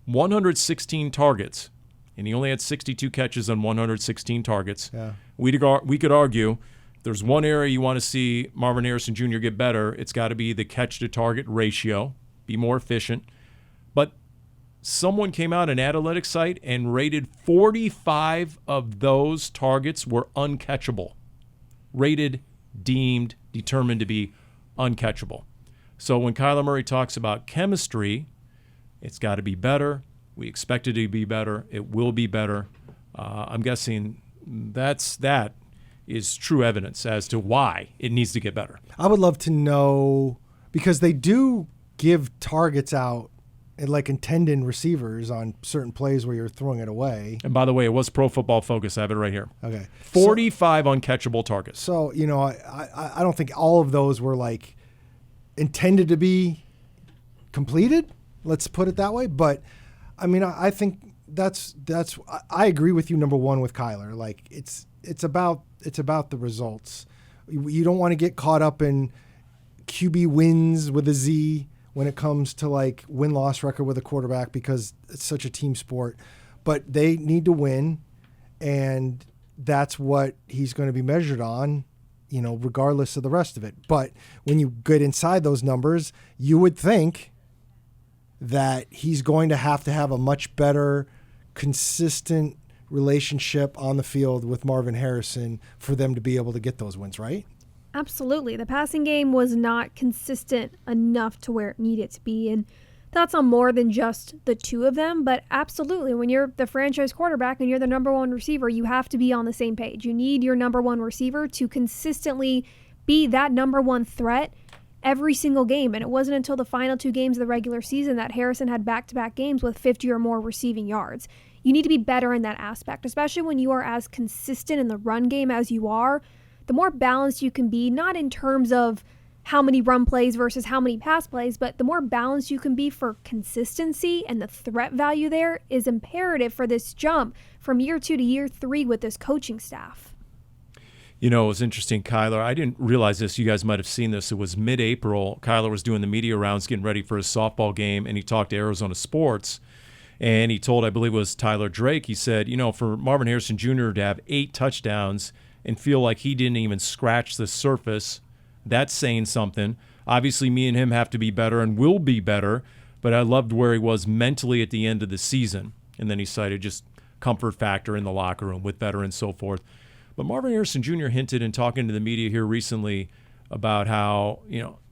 116 targets and he only had 62 catches on 116 targets. Yeah. We could argue if there's one area you want to see Marvin Harrison Jr. get better, it's got to be the catch-to-target ratio, be more efficient. But someone came out, an analytics site, and rated 45 of those targets were uncatchable. Rated, deemed, determined to be uncatchable. So when Kyler Murray talks about chemistry, it's got to be better. We expect it to be better. It will be better. I'm guessing that is true evidence as to why it needs to get better. I would love to know, because they do give targets out like intended receivers on certain plays where you're throwing it away. And by the way, it was Pro Football Focus. I have it right here. Okay. 45 uncatchable targets. So, I don't think all of those were like intended to be completed. Let's put it that way. But I mean, I think I agree with you. Number one with Kyler, like it's about the results. You don't want to get caught up in QB wins with a Z when it comes to like win-loss record with a quarterback, because it's such a team sport. But they need to win, and that's what he's going to be measured on, regardless of the rest of it. But when you get inside those numbers, you would think that he's going to have a much better, consistent relationship on the field with Marvin Harrison for them to be able to get those wins, right? Absolutely. The passing game was not consistent enough to where it needed to be. And that's on more than just the two of them. But absolutely, when you're the franchise quarterback and you're the number one receiver, you have to be on the same page. You need your number one receiver to consistently be that number one threat every single game. And it wasn't until the final two games of the regular season that Harrison had back-to-back games with 50 or more receiving yards. You need to be better in that aspect, especially when you are as consistent in the run game as you are. The more balanced you can be, not in terms of how many run plays versus how many pass plays, but the more balanced you can be for consistency, and the threat value there is imperative for this jump from year 2 to year 3 with this coaching staff. It was interesting, Kyler. I didn't realize this. You guys might have seen this. It was mid-April. Kyler was doing the media rounds, getting ready for his softball game, and he talked to Arizona Sports. And he told, I believe it was Tyler Drake, he said, for Marvin Harrison Jr. to have 8 touchdowns and feel like he didn't even scratch the surface, that's saying something. Obviously, me and him have to be better and will be better, but I loved where he was mentally at the end of the season. And then he cited just comfort factor in the locker room with veterans and so forth. But Marvin Harrison Jr. hinted in talking to the media here recently about how,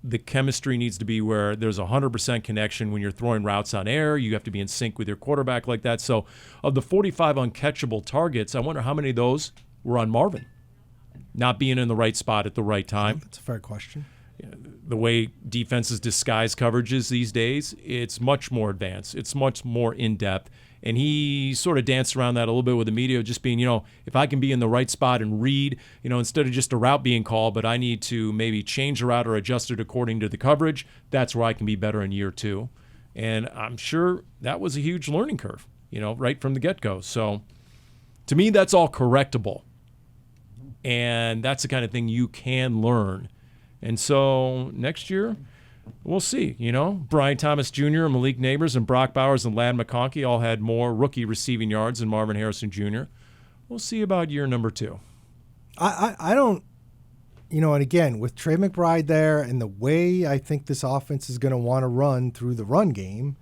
the chemistry needs to be where there's 100% connection when you're throwing routes on air. You have to be in sync with your quarterback like that. So of the 45 uncatchable targets, I wonder how many of those were on Marvin not being in the right spot at the right time. That's a fair question. The way defenses disguise coverages these days, it's much more advanced. It's much more in-depth. And he sort of danced around that a little bit with the media, just being, if I can be in the right spot and read, instead of just a route being called, but I need to maybe change the route or adjust it according to the coverage, that's where I can be better in year 2. And I'm sure that was a huge learning curve, right from the get-go. So to me, that's all correctable. And that's the kind of thing you can learn. And so next year, we'll see. Brian Thomas Jr., Malik Neighbors, and Brock Bowers and Ladd McConkey all had more rookie receiving yards than Marvin Harrison Jr. We'll see about year number 2. I don't, and again, with Trey McBride there and the way I think this offense is going to want to run through the run game,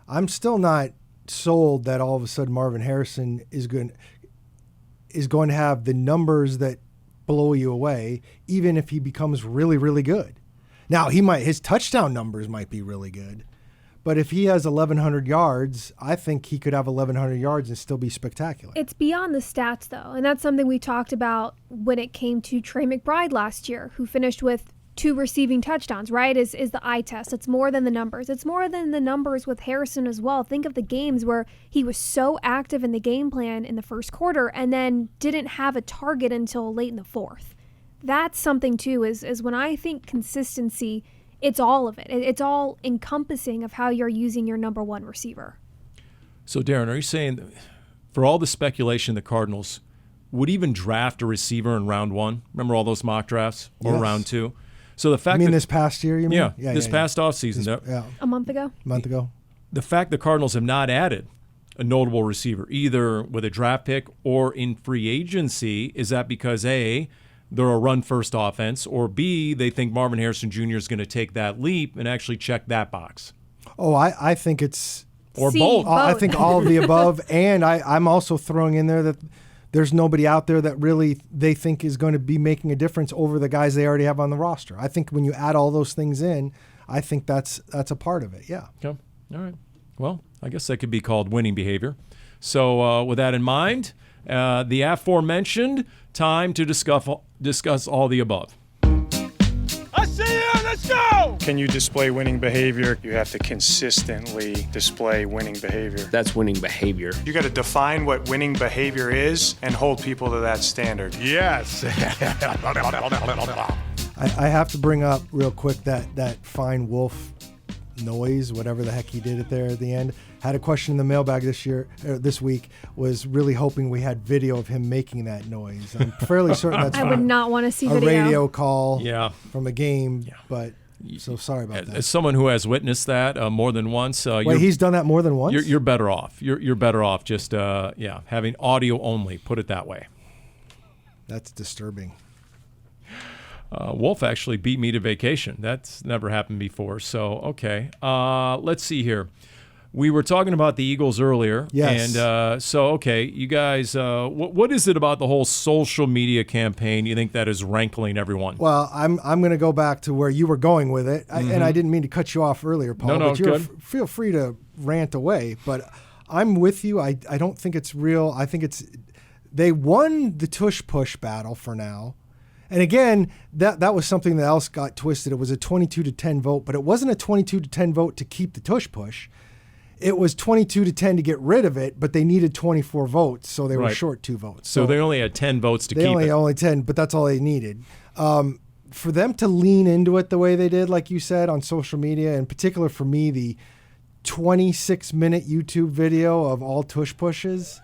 I'm still not sold that all of a sudden Marvin Harrison is going to have the numbers that blow you away, even if he becomes really, really good. Now, his touchdown numbers might be really good, but if he has 1,100 yards, I think he could have 1,100 yards and still be spectacular. It's beyond the stats, though, and that's something we talked about when it came to Trey McBride last year, who finished with 2 receiving touchdowns, right, is the eye test. It's more than the numbers. It's more than the numbers with Harrison as well. Think of the games where he was so active in the game plan in the first quarter and then didn't have a target until late in the fourth. That's something, too, is when I think consistency, it's all of it. It's all encompassing of how you're using your number one receiver. So, Darren, are you saying for all the speculation, the Cardinals would even draft a receiver in round 1? Remember all those mock drafts? Or Yes. round 2? So the fact this past year, you mean? Yeah, this past offseason. A month ago? A month ago. The fact the Cardinals have not added a notable receiver, either with a draft pick or in free agency? Is that because A, they're a run-first offense, or B, they think Marvin Harrison Jr. is going to take that leap and actually check that box? Oh, I think it's Or C, both. I think all of the above, and I'm also throwing in there that there's nobody out there that really they think is going to be making a difference over the guys they already have on the roster. I think when you add all those things in, I think that's a part of it, yeah. Okay. All right. Well, I guess that could be called winning behavior. So with that in mind, the aforementioned, time to discuss all the above. I see you, let's go! Can you display winning behavior? You have to consistently display winning behavior. That's winning behavior. You got to define what winning behavior is and hold people to that standard. Yes. I have to bring up real quick that fine wolf noise, whatever the heck he did it there at the end. Had a question in the mailbag this week. Was really hoping we had video of him making that noise. I'm fairly certain that's I would not want to see a video. radio call Yeah. from a game, but so sorry about that. As someone who has witnessed that more than once, Wait, he's done that more than once? you're better off. You're better off just having audio only. Put it that way. That's disturbing. Wolf actually beat me to vacation. That's never happened before. So, okay. Let's see here. We were talking about the Eagles earlier. Yes. And okay, you guys, what is it about the whole social media campaign you think that is rankling everyone? Well, I'm going to go back to where you were going with it. And I didn't mean to cut you off earlier, Paul. No, but you're good. feel free to rant away. But I'm with you. I don't think it's real. I think they won the tush-push battle for now. And again, that was something that else got twisted. It was a 22-10 vote, but it wasn't a 22-10 vote to keep the tush-push. It was 22-10 to get rid of it, but they needed 24 votes, so they were Right. short 2 votes. So they only had 10 votes to They keep it. only 10, but that's all they needed. For them to lean into it the way they did, like you said, on social media, in particular for me, the 26-minute YouTube video of all tush pushes,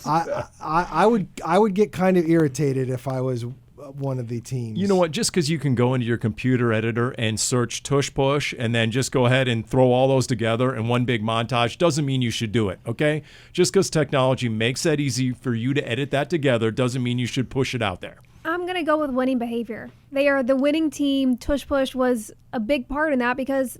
I would get kind of irritated if I was one of the teams. You know what? Just because you can go into your computer editor and search tush push and then just go ahead and throw all those together in one big montage doesn't mean you should do it, okay? Just because technology makes that easy for you to edit that together doesn't mean you should push it out there. I'm going to go with winning behavior. They are the winning team. Tush push was a big part in that because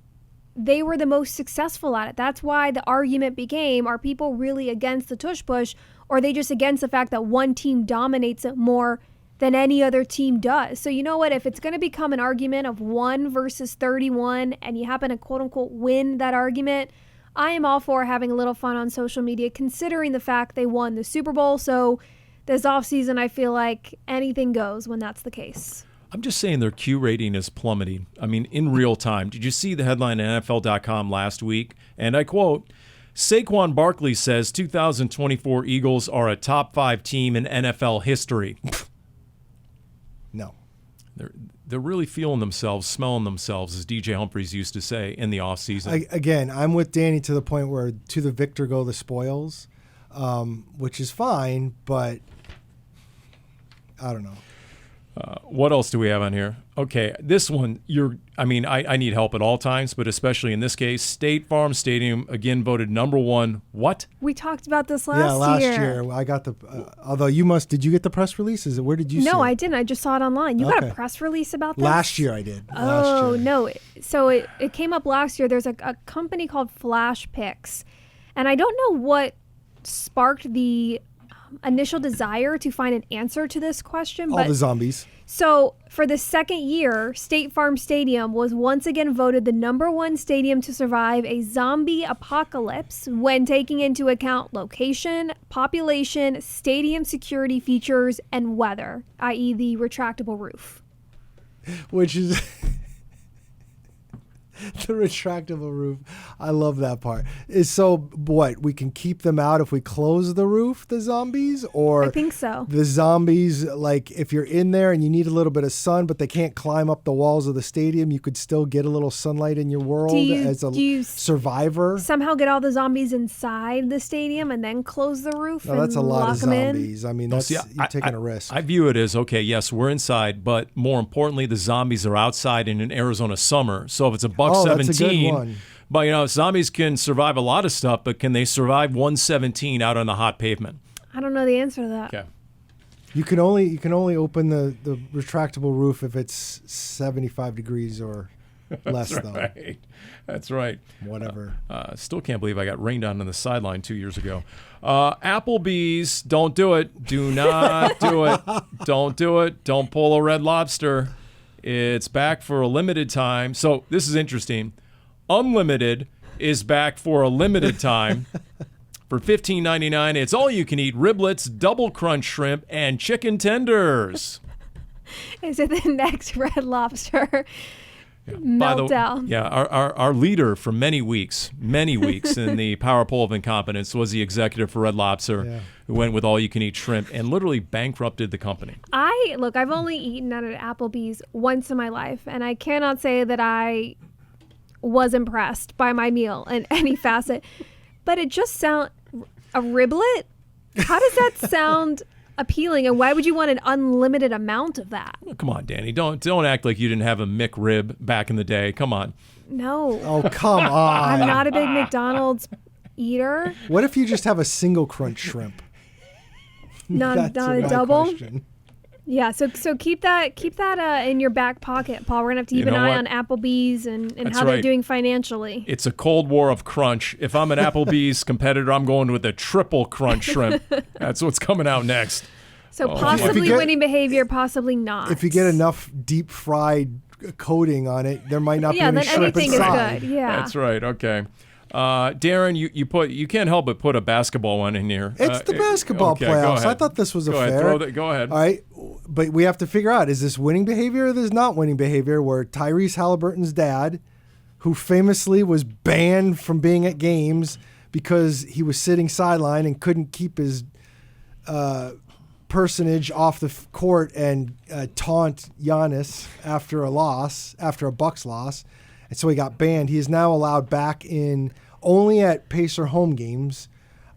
they were the most successful at it. That's why the argument became, are people really against the tush push, or are they just against the fact that one team dominates it more than any other team does? So you know what? If it's going to become an argument of 1 versus 31 and you happen to quote unquote win that argument, I am all for having a little fun on social media, considering the fact they won the Super Bowl. So this offseason, I feel like anything goes when that's the case. I'm just saying their Q rating is plummeting. I mean, in real time. Did you see the headline at NFL.com last week? And I quote, Saquon Barkley says 2024 Eagles are a top 5 team in NFL history. No. They're really feeling themselves, smelling themselves, as DJ Humphries used to say in the offseason. Again, I'm with Dani to the point where to the victor go the spoils, which is fine, but I don't know. What else do we have on here? Okay, this one, I need help at all times, but especially in this case, State Farm Stadium, again, voted number 1. What? We talked about this last year. I got the, although did you get the press release? Where did you see it? No, I didn't. I just saw it online. You got a Okay. press release about this? Last year I did. Oh, no. So it came up last year. There's a company called Flash Picks, and I don't know what sparked the initial desire to find an answer to this question. All the zombies. So for the second year, State Farm Stadium was once again voted the number 1 stadium to survive a zombie apocalypse when taking into account location, population, stadium security features, and weather, i.e. the retractable roof. Which is the retractable roof. I love that part. Is so what? We can keep them out if we close the roof, the zombies? Or I think so. The zombies, like if you're in there and you need a little bit of sun, but they can't climb up the walls of the stadium, you could still get a little sunlight in your world as a survivor. Somehow get all the zombies inside the stadium and then close the roof No, and that's a lot lock of them in? zombies. I mean, you're taking a risk. I view it as, okay, yes, we're inside, but more importantly, the zombies are outside in an Arizona summer. So if it's a buck Oh, that's a good 17, one. But, zombies can survive a lot of stuff, but can they survive 117 out on the hot pavement? I don't know the answer to that. Okay. You can only open the retractable roof if it's 75 degrees or less, though. Right. That's right. Whatever. Still can't believe I got rained on the sideline 2 years ago. Applebees, don't do it. Do not do it. Don't do it. Don't pull a Red Lobster. It's back for a limited time. So this is interesting. Unlimited is back for a limited time. For $15.99, it's all you can eat riblets, double crunch shrimp, and chicken tenders. Is it the next Red Lobster By the meltdown? Yeah, our leader for many weeks in the power poll of incompetence was the executive for Red Lobster, who went with all you can eat shrimp and literally bankrupted the company. I've only eaten at an Applebee's once in my life, and I cannot say that I was impressed by my meal in any facet. But it just a riblet? How does that sound appealing, and why would you want an unlimited amount of that? Come on, Dani. Don't act like you didn't have a McRib back in the day. Come on. No. Oh, come on. I'm not a big McDonald's eater. What if you just have a single crunch shrimp? Not That's a my double. question. Yeah, so keep that in your back pocket, Paul. We're gonna have to keep an eye on Applebee's and how they're doing financially. It's a cold war of crunch. If I'm an Applebee's competitor, I'm going with a triple crunch shrimp. That's what's coming out next. So possibly winning behavior, possibly not. If you get enough deep fried coating on it, there might not be any then shrimp anything inside. is good. Yeah, That's right. Okay. Darren, you can't help but put a basketball one in here. It's the basketball playoffs. I thought this was fair. Go ahead. All right, but we have to figure out, is this winning behavior or is this not winning behavior, where Tyrese Halliburton's dad, who famously was banned from being at games because he was sitting sideline and couldn't keep his personage off the court and taunt Giannis after a Bucks loss. And so he got banned. He is now allowed back in only at Pacer home games,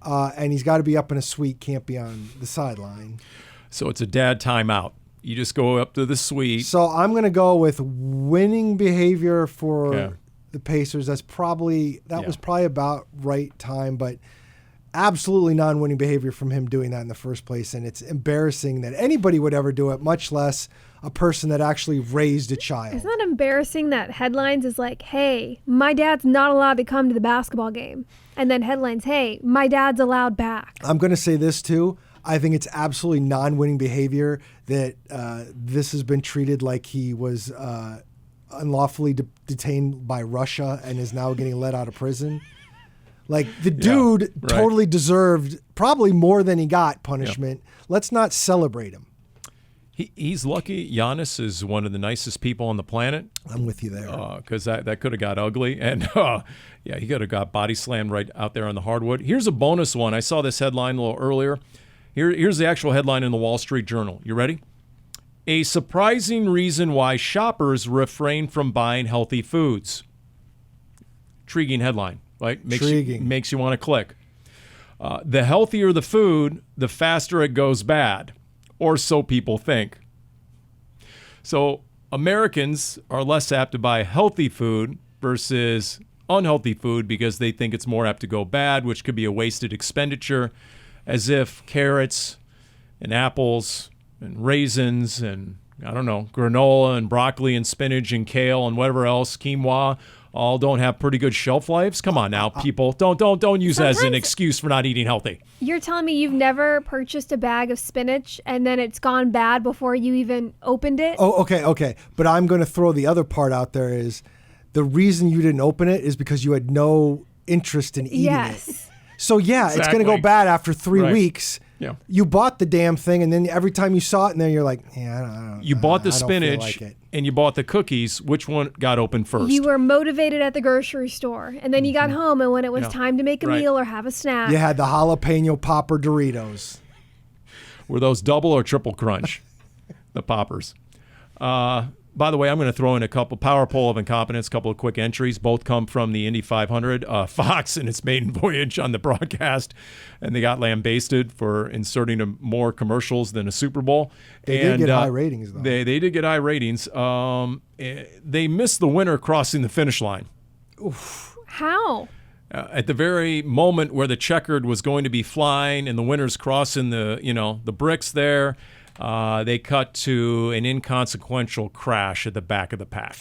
and he's got to be up in a suite, can't be on the sideline. So it's a dad timeout. You just go up to the suite. So I'm going to go with winning behavior for the Pacers. That was probably about right time, but absolutely non-winning behavior from him doing that in the first place. And it's embarrassing that anybody would ever do it, much less a person that actually raised a child. Isn't that embarrassing that headlines is like, hey, my dad's not allowed to come to the basketball game. And then headlines, hey, my dad's allowed back. I'm going to say this too. I think it's absolutely non-winning behavior that this has been treated like he was unlawfully detained by Russia and is now getting let out of prison. Like, the dude totally deserved probably more than he got punishment. Let's not celebrate him. He's lucky. Giannis is one of the nicest people on the planet. I'm with you there. Because that could have got ugly. And, he could have got body slammed right out there on the hardwood. Here's a bonus one. I saw this headline a little earlier. Here's the actual headline in the Wall Street Journal. You ready? A surprising reason why shoppers refrain from buying healthy foods. Intriguing headline, right? Makes you want to click. The healthier the food, the faster it goes bad. Or so people think. So Americans are less apt to buy healthy food versus unhealthy food because they think it's more apt to go bad, which could be a wasted expenditure, as if carrots and apples and raisins and, granola and broccoli and spinach and kale and whatever else, quinoa, all don't have pretty good shelf lives. Come on now, people. Don't use that as an excuse for not eating healthy. You're telling me you've never purchased a bag of spinach and then it's gone bad before you even opened it? Oh, okay. But I'm going to throw the other part out there is the reason you didn't open it is because you had no interest in eating it. So, it's going to go bad after 3 weeks. Yeah. You bought the damn thing, and then every time you saw it in there, you're like, I don't You bought the I don't spinach feel like it. and you bought the cookies. Which one got open first? You were motivated at the grocery store, and then you got home, and when it was time to make a meal or have a snack. You had the jalapeno popper Doritos. Were those double or triple crunch? The poppers. By the way, I'm going to throw in a couple power poll of incompetence, couple of quick entries. Both come from the Indy 500. Fox in its maiden voyage on the broadcast, and they got lambasted for inserting more commercials than a Super Bowl. They did get high ratings, though. They did get high ratings. They missed the winner crossing the finish line. Oof. How? At the very moment where the checkered was going to be flying and the winners crossing the bricks there, they cut to an inconsequential crash at the back of the pack.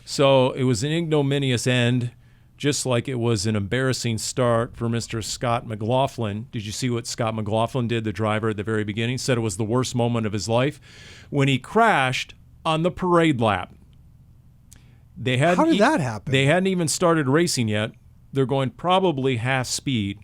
So it was an ignominious end, just like it was an embarrassing start for Mr. Scott McLaughlin. Did you see what Scott McLaughlin did, the driver, at the very beginning? Said it was the worst moment of his life when he crashed on the parade lap. How did that happen? They hadn't even started racing yet. They're going probably half speed.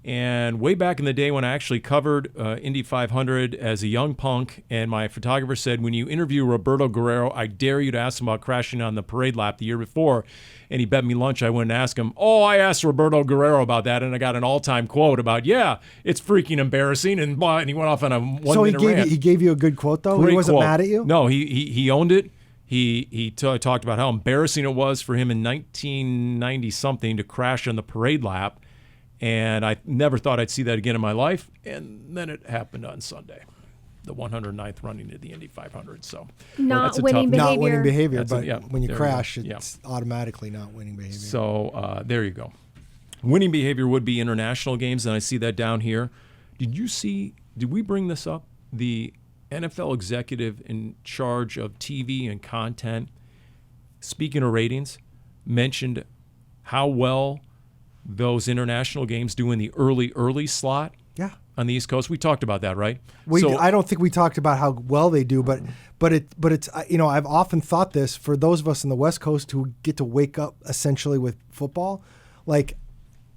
And way back in the day when I actually covered Indy 500 as a young punk, and my photographer said, when you interview Roberto Guerrero, I dare you to ask him about crashing on the parade lap the year before. And he bet me lunch I wouldn't ask him. Oh, I asked Roberto Guerrero about that, and I got an all-time quote about, yeah, it's freaking embarrassing. And he went off on a one-minute rant. He gave you a good quote, though? Great He wasn't quote. mad at you? No, he owned it. He talked about how embarrassing it was for him in 1990-something to crash on the parade lap. And I never thought I'd see that again in my life. And then it happened on Sunday, the 109th running of the Indy 500. So Not winning behavior. Not winning behavior, That's but when you crash, you it's automatically not winning behavior. So there you go. Winning behavior would be international games, and I see that down here. Did we bring this up? The NFL executive in charge of TV and content, speaking of ratings, mentioned how well those international games do in the early slot. Yeah. On the East Coast. We talked about that, right? I don't think we talked about how well they do, but it's I've often thought this for those of us in the West Coast who get to wake up essentially with football, like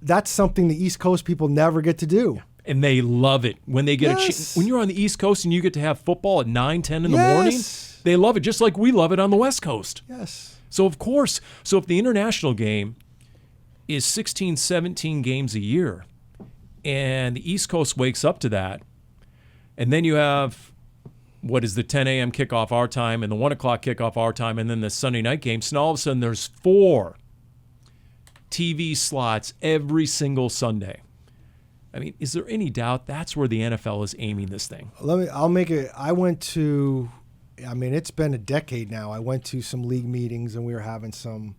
that's something the East Coast people never get to do. And they love it when they get when you're on the East Coast and you get to have football at 9, 10 in the morning. They love it just like we love it on the West Coast. Yes. So of course, if the international game is 16, 17 games a year, and the East Coast wakes up to that, and then you have what is the 10 a.m. kickoff our time and the 1 o'clock kickoff our time, and then the Sunday night game, so all of a sudden there's 4 TV slots every single Sunday. I mean, is there any doubt that's where the NFL is aiming this thing? I'll make it. It's been a decade now. I went to some league meetings and we were having some.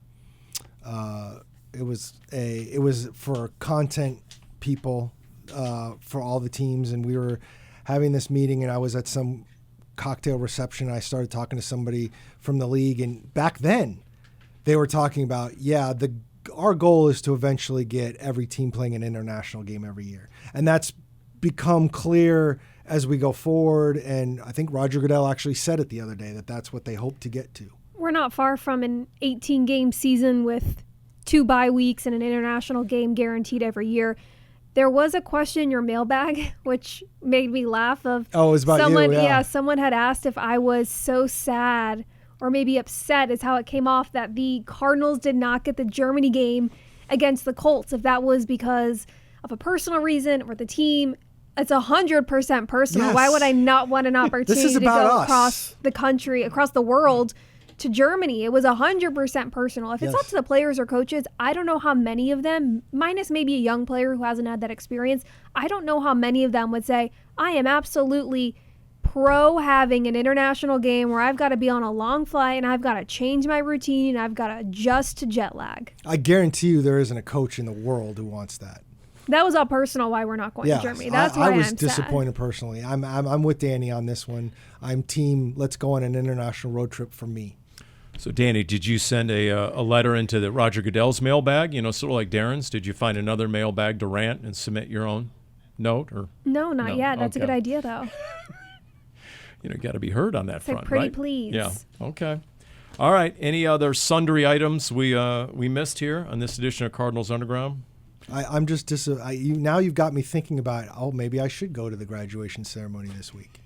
It was for content people for all the teams, and we were having this meeting. And I was at some cocktail reception. And I started talking to somebody from the league, and back then, they were talking about our goal is to eventually get every team playing an international game every year. And that's become clear as we go forward. And I think Roger Goodell actually said it the other day that that's what they hope to get to. We're not far from an 18-game season with 2 bye weeks and an international game guaranteed every year. There was a question in your mailbag, which made me laugh. It was about someone, you, yeah. Someone had asked if I was so sad or maybe upset is how it came off that the Cardinals did not get the Germany game against the Colts. If that was because of a personal reason or the team, it's 100% personal. Yes. Why would I not want an opportunity to go across the country, across the world to Germany? It was 100% personal. If it's up to the players or coaches, I don't know how many of them, minus maybe a young player who hasn't had that experience, I don't know how many of them would say, I am absolutely pro having an international game where I've got to be on a long flight and I've got to change my routine and I've got to adjust to jet lag. I guarantee you there isn't a coach in the world who wants that. That was all personal why we're not going to Germany. That's why I was I'm disappointed sad. Personally. I'm with Dani on this one. I'm team let's go on an international road trip for me. So, Dani, did you send a letter into the Roger Goodell's mailbag, sort of like Darren's? Did you find another mailbag to rant and submit your own note? Or No, not yet. That's a good idea, though. Got to be heard on that front, pretty right? please. Yeah. Okay. All right. Any other sundry items we missed here on this edition of Cardinals Underground? I'm just now you've got me thinking about, maybe I should go to the graduation ceremony this week.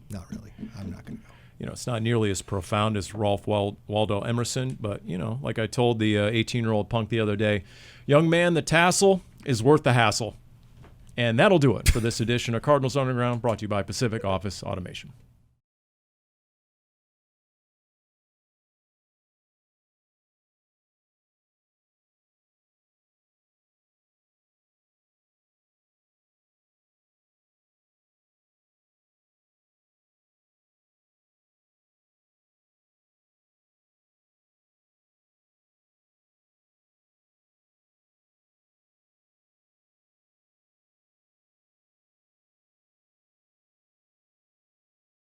Not really. I'm not going to go. It's not nearly as profound as Ralph Waldo Emerson, but, like I told the 18-year-old punk the other day, young man, the tassel is worth the hassle. And that'll do it for this edition of Cardinals Underground, brought to you by Pacific Office Automation.